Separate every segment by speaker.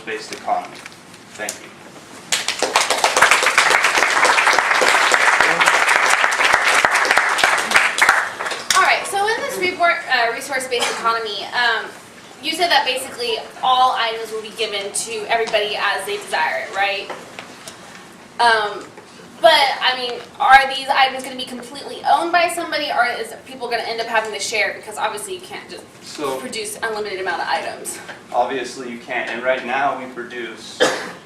Speaker 1: resource-based economy. Thank you.
Speaker 2: All right, so in this resource-based economy, you said that basically all items will be given to everybody as they desire it, right? But, I mean, are these items going to be completely owned by somebody, or is people going to end up having to share? Because obviously you can't just produce unlimited amount of items.
Speaker 1: Obviously you can't, and right now we produce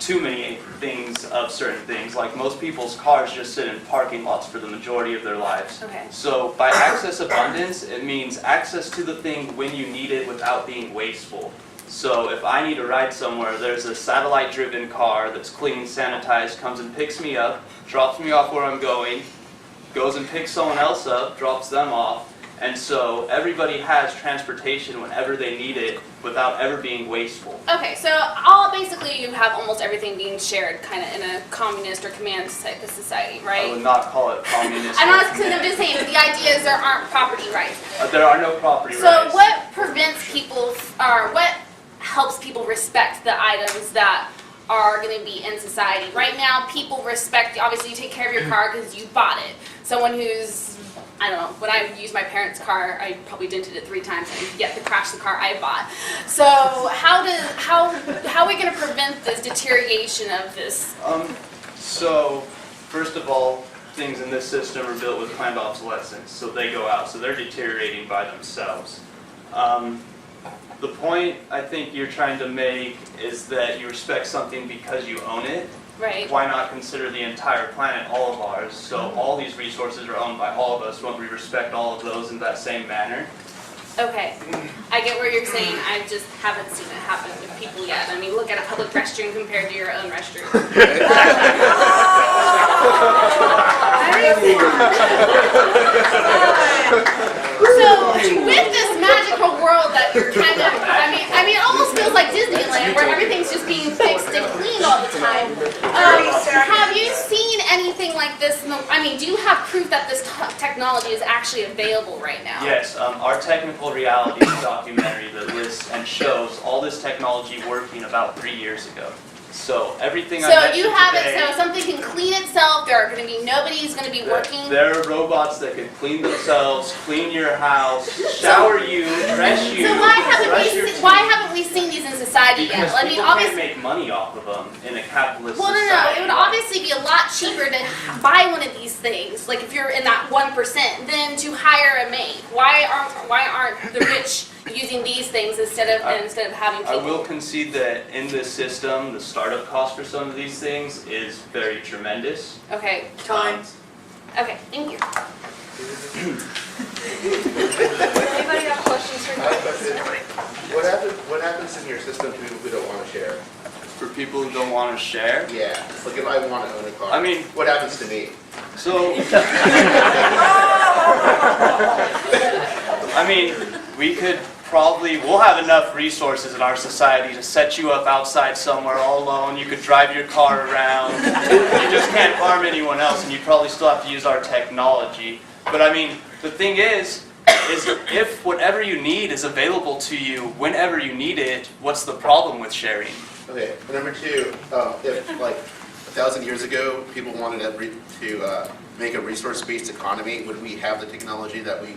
Speaker 1: too many things of certain things. Like most people's cars just sit in parking lots for the majority of their lives.
Speaker 2: Okay.
Speaker 1: So by access abundance, it means access to the thing when you need it without being wasteful. So if I need to ride somewhere, there's a satellite-driven car that's clean, sanitized, comes and picks me up, drops me off where I'm going, goes and picks someone else up, drops them off, and so everybody has transportation whenever they need it without ever being wasteful.
Speaker 2: Okay, so basically you have almost everything being shared kind of in a communist or command type of society, right?
Speaker 1: I would not call it communist.
Speaker 2: I'm just saying, the idea is there aren't property rights.
Speaker 1: There are no property rights.
Speaker 2: So what prevents people, or what helps people respect the items that are going to be in society? Right now, people respect, obviously you take care of your car because you bought it. Someone who's, I don't know, when I used my parents' car, I probably dented it 3 times and yet to crash the car I bought. So how are we going to prevent this deterioration of this?
Speaker 1: So, first of all, things in this system are built with planned obsolescence, so they go out, so they're deteriorating by themselves. The point I think you're trying to make is that you respect something because you own it.
Speaker 2: Right.
Speaker 1: Why not consider the entire planet all of ours? So all these resources are owned by all of us. Won't we respect all of those in that same manner?
Speaker 2: Okay, I get what you're saying. I just haven't seen it happen with people yet. I mean, look at a public restroom compared to your own restroom. So, with this magical world that you're kind of, I mean, it almost feels like Disneyland, where everything's just being fixed and cleaned all the time. Have you seen anything like this? I mean, do you have proof that this technology is actually available right now?
Speaker 1: Yes, our technical realities documentary that lists and shows all this technology working about 3 years ago. So everything I mentioned
Speaker 2: you have
Speaker 1: today,
Speaker 2: it, so something can clean itself, there are going to be, nobody's going to be working?
Speaker 1: There are robots that can clean themselves, clean your house, shower you, dress you,
Speaker 2: So why haven't we seen these in society yet?
Speaker 1: because
Speaker 2: I mean,
Speaker 1: people
Speaker 2: obviously,
Speaker 1: can't make money off of them in a capitalist
Speaker 2: well,
Speaker 1: society.
Speaker 2: it would obviously be a lot cheaper to buy one of these things, like if you're in that 1%, than to hire a maid. Why aren't the rich using these things instead of having people?
Speaker 1: I will concede that in this system, the startup cost for some of these things is very tremendous.
Speaker 2: Okay.
Speaker 3: Times.
Speaker 2: Okay, thank you.
Speaker 4: Anybody have questions for
Speaker 3: I have a question. What happens in your system to people who don't want to share?
Speaker 1: For people who don't want to share,
Speaker 3: Yeah, like if I want to own a car,
Speaker 1: I mean,
Speaker 3: what happens to me?
Speaker 1: so, I mean, we'll have enough resources in our society to set you up outside somewhere all alone. You could drive your car around. You just can't harm anyone else, and you probably still have to use our technology. But I mean, the thing is if whatever you need is available to you whenever you need it, what's the problem with sharing?
Speaker 3: Okay, and number 2, if like 1,000 years ago people wanted to make a resource-based economy, would we have the technology that we?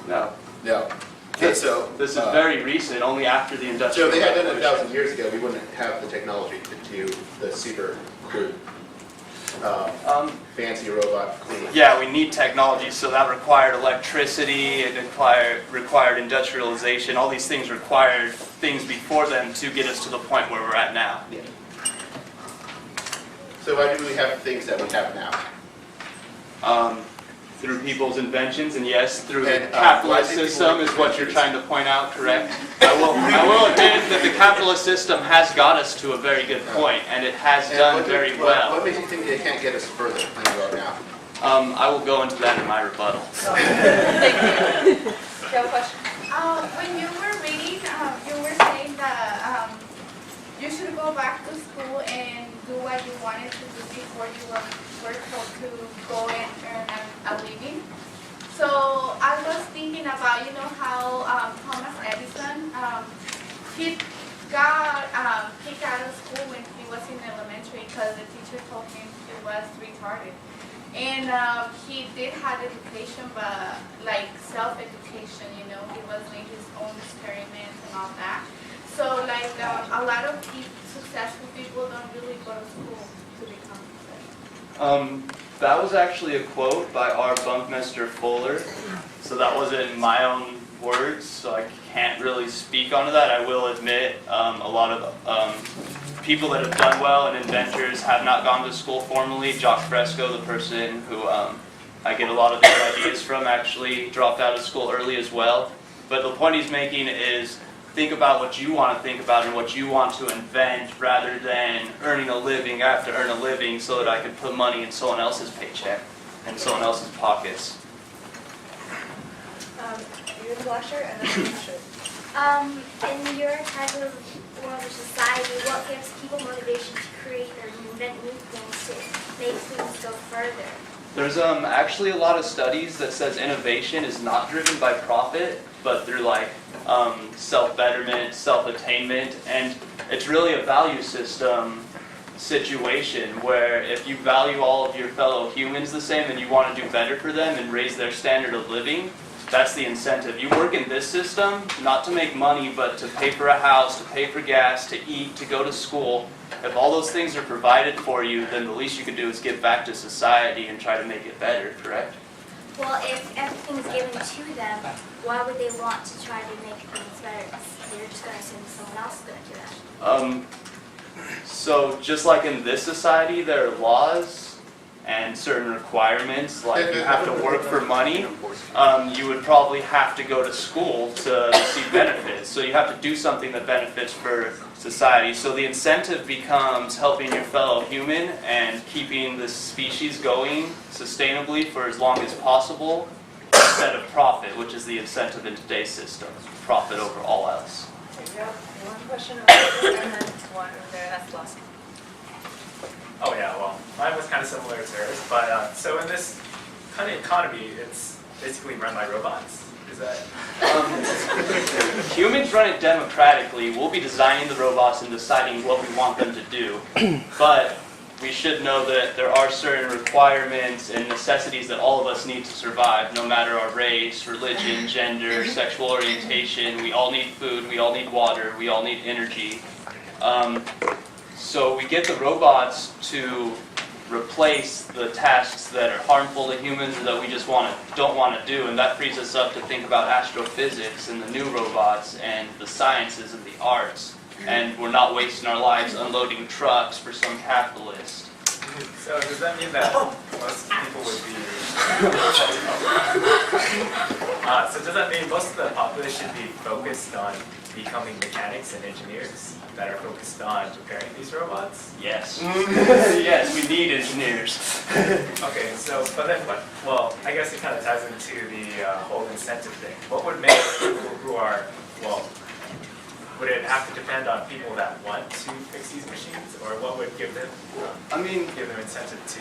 Speaker 1: No.
Speaker 3: No. Okay, so
Speaker 1: This is very recent, only after the Industrial
Speaker 3: so if they had done it
Speaker 1: Revolution.
Speaker 3: 1,000 years ago, we wouldn't have the technology to do the super crude, fancy robot cleaning.
Speaker 1: Yeah, we need technology, so that required electricity, it required industrialization, all these things required things before them to get us to the point where we're at now.
Speaker 3: Yeah. So why do we have things that we have now?
Speaker 1: Through people's inventions, and yes, through the
Speaker 3: And,
Speaker 1: capitalist
Speaker 3: why do people
Speaker 1: system
Speaker 3: make
Speaker 1: is what you're
Speaker 3: inventions?
Speaker 1: trying to point out, correct? I will admit that the capitalist system has got us to a very good point, and it has
Speaker 3: And
Speaker 1: done
Speaker 3: what do-
Speaker 1: very
Speaker 3: what-
Speaker 1: well.
Speaker 3: What makes you think they can't get us further than we are now?
Speaker 1: I will go into that in my rebuttal.
Speaker 2: Thank you. Do you have a question?
Speaker 5: When you were reading, you were saying that you should go back to school and do what you wanted to do before you were told to go and earn a living. So I was thinking about, how Thomas Edison, he got kicked out of because the teacher told him he was retarded. And he did have education, but like self-education, you know, he was making his own experiments and all that. So like a lot of successful people don't really go to school to become successful.
Speaker 1: That was actually a quote by our bunkmaster Fuller. So that wasn't my own words, so I can't really speak onto that. I will admit a lot of people that have done well and inventors have not gone to school formally. Jock Fresco, the person who I get a lot of their ideas from, actually dropped out of school early as well. But the point he's making is think about what you want to think about and what you want to invent rather than earning a living. I have to earn a living so that I can put money in someone else's paycheck and someone else's pockets.
Speaker 4: You're the black shirt and then the blue shirt.
Speaker 6: In your type of world or society, what gives people motivation to create or invent new things to make things go further?
Speaker 1: There's actually a lot of studies that says innovation is not driven by profit, but through like self-betterment, self-attainment, and it's really a value system situation where if you value all of your fellow humans the same and you want to do better for them and raise their standard of living, that's the incentive. You work in this system not to make money, but to pay for a house, to pay for gas, to eat, to go to school. If all those things are provided for you, then the least you can do is give back to society and try to make it better, correct?
Speaker 6: Well, if everything's given to them, why would they want to try to make things better? They're just going to assume someone else is going to do that.
Speaker 1: So just like in this society, there are laws and certain requirements, like you have to work for money. You would probably have to go to school to receive benefits. So you have to do something that benefits for society. So the incentive becomes helping your fellow human and keeping the species going sustainably for as long as possible instead of profit, which is the incentive in today's system. Profit over all else.
Speaker 4: There you go. One question over there and then one over there. That's the last one.
Speaker 7: Oh yeah, well, mine was kind of similar to hers, but so in this kind of economy, it's basically run by robots. Is that?
Speaker 1: Humans run it democratically. We'll be designing the robots and deciding what we want them to do, but we should know that there are certain requirements and necessities that all of us need to survive, no matter our race, religion, gender, sexual orientation. We all need food, we all need water, we all need energy. So we get the robots to replace the tasks that are harmful to humans or that we just don't want to do, and that frees us up to think about astrophysics and the new robots and the sciences and the arts. And we're not wasting our lives unloading trucks for some capitalist.
Speaker 7: So does that mean that most people would be? So does that mean most of the population should be focused on becoming mechanics and engineers that are focused on repairing these robots?
Speaker 1: Yes. Yes, we need engineers.
Speaker 7: Okay, so, but then what? Well, I guess it kind of ties into the whole incentive thing. What would make people who are, well, would it have to depend on people that want to fix these machines, or what would give them incentive to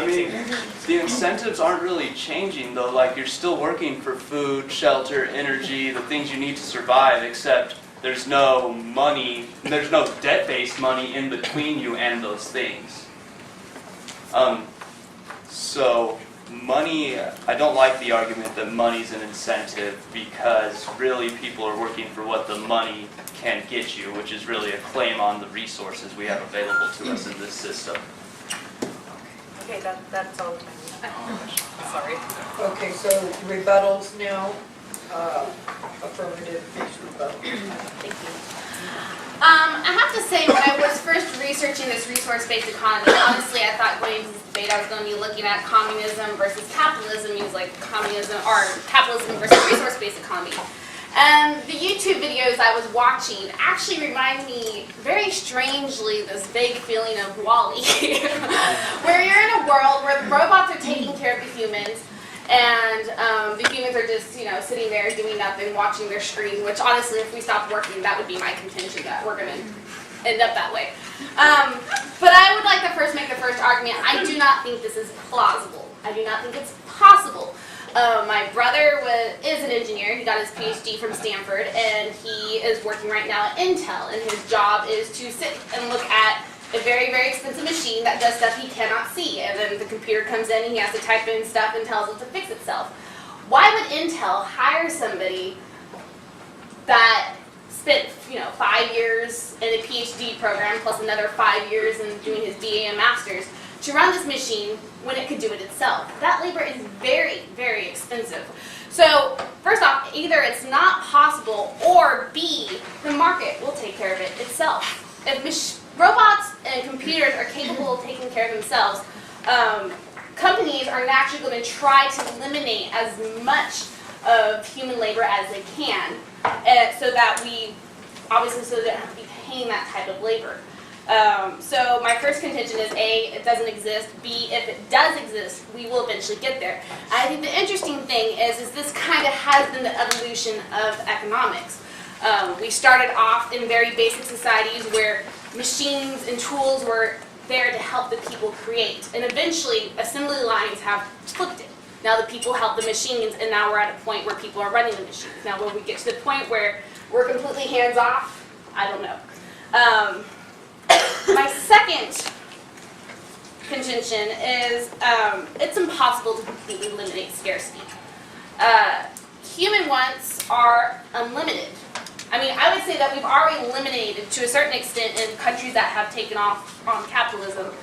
Speaker 7: maintain these machines?
Speaker 1: The incentives aren't really changing though. Like you're still working for food, shelter, energy, the things you need to survive, except there's no money, there's no debt-based money in between you and those things. So money, I don't like the argument that money's an incentive because really people are working for what the money can get you, which is really a claim on the resources we have available to us in this system.
Speaker 4: Okay, that's all the time. Sorry.
Speaker 8: Okay, so rebuttals now, affirmative, mixed rebuttal.
Speaker 4: Thank you.
Speaker 2: I have to say, when I was first researching this resource-based economy, honestly, I thought going into this debate I was going to be looking at communism versus capitalism, means like communism or capitalism versus resource-based economy. And the YouTube videos I was watching actually remind me very strangely this vague feeling of WALL-E, where you're in a world where the robots are taking care of the humans, and the humans are just, sitting there doing nothing, watching their screen, which honestly, if we stopped working, that would be my contention that we're going to end up that way. But I would like to first make the first argument. I do not think this is plausible. I do not think it's possible. My brother is an engineer. He got his PhD from Stanford, and he is working right now at Intel, and his job is to sit and look at a very, very expensive machine that does stuff he cannot see, and then the computer comes in and he has to type in stuff and tells it to fix itself. Why would Intel hire somebody that spent 5 years in a PhD program plus another 5 years in doing his BA and Master's to run this machine when it could do it itself? That labor is very, very expensive. So first off, either it's not possible, or B, the market will take care of it itself. If robots and computers are capable of taking care of themselves, companies are naturally going to try to eliminate as much of human labor as they can, so that we don't have to be paying that type of labor. So my first contention is A, it doesn't exist. B, if it does exist, we will eventually get there. And I think the interesting thing is this kind of has been the evolution of economics. We started off in very basic societies where machines and tools were there to help the people create. And eventually, assembly lines have flipped it. Now the people help the machines, and now we're at a point where people are running the machines. Now when we get to the point where we're completely hands-off, I don't know. My second contention is it's impossible to completely eliminate scarcity. Human wants are unlimited. I mean, I would say that we've already eliminated, to a certain extent, in countries that have taken off on capitalism,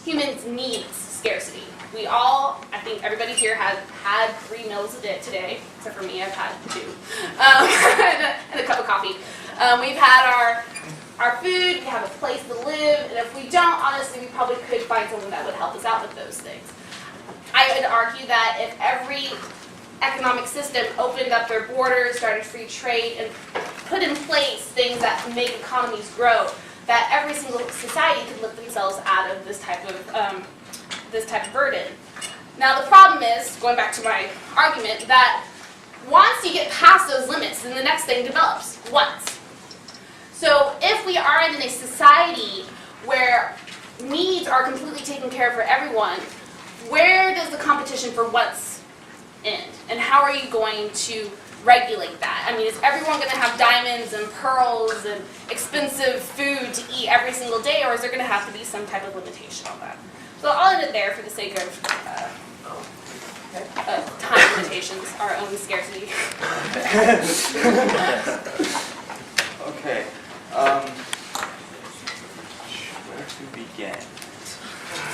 Speaker 2: humans need scarcity. We all, I think everybody here has had 3 meals a day today, except for me, I've had 2, and a cup of coffee. We've had our food, we have a place to live, and if we don't, honestly, we probably could find someone that would help us out with those things. I would argue that if every economic system opened up their borders, started free trade, and put in place things that make economies grow, that every single society could lift themselves out of this type of burden. Now the problem is, going back to my argument, that once you get past those limits, then the next thing develops once. So if we are in a society where needs are completely taken care of for everyone, where does the competition for wants end? And how are you going to regulate that? I mean, is everyone going to have diamonds and pearls and expensive food to eat every single day, or is there going to have to be some type of limitation on that? So I'll end it there for the sake of time limitations, our own scarcity.
Speaker 1: Okay. Where to begin?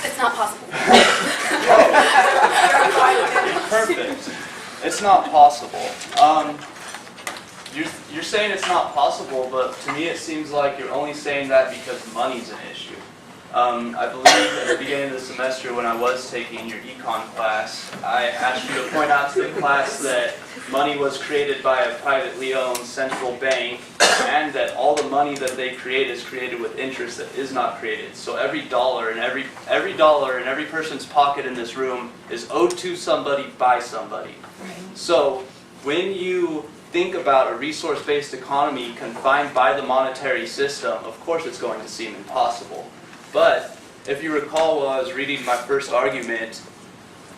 Speaker 2: It's not possible.
Speaker 1: Perfect. It's not possible. You're saying it's not possible, but to me it seems like you're only saying that because money's an issue. I believe at the beginning of the semester when I was taking your econ class, I asked you to point out to the class that money was created by a privately owned central bank, and that all the money that they create is created with interest that is not created. So every dollar in every person's pocket in this room is owed to somebody by somebody. So when you think about a resource-based economy confined by the monetary system, of course it's going to seem impossible. But if you recall while I was reading my first argument,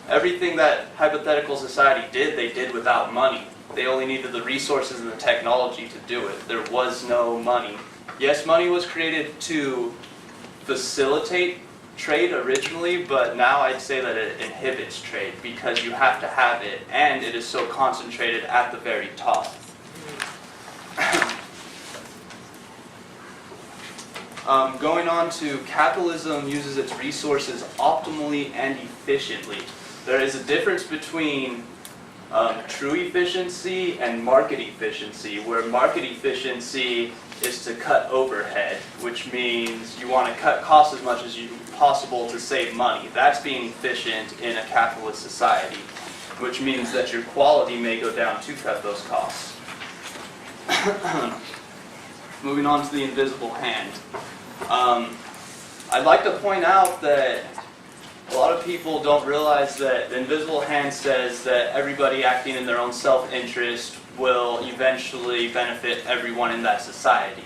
Speaker 1: everything that hypothetical society did, they did without money. They only needed the resources and the technology to do it. There was no money. Yes, money was created to facilitate trade originally, but now I'd say that it inhibits trade because you have to have it, and it is so concentrated at the very top. Going on to capitalism uses its resources optimally and efficiently. There is a difference between true efficiency and market efficiency, where market efficiency is to cut overhead, which means you want to cut costs as much as possible to save money. That's being efficient in a capitalist society, which means that your quality may go down to cut those costs. Moving on to the invisible hand. I'd like to point out that a lot of people don't realize that the invisible hand says that everybody acting in their own self-interest will eventually benefit everyone in that society.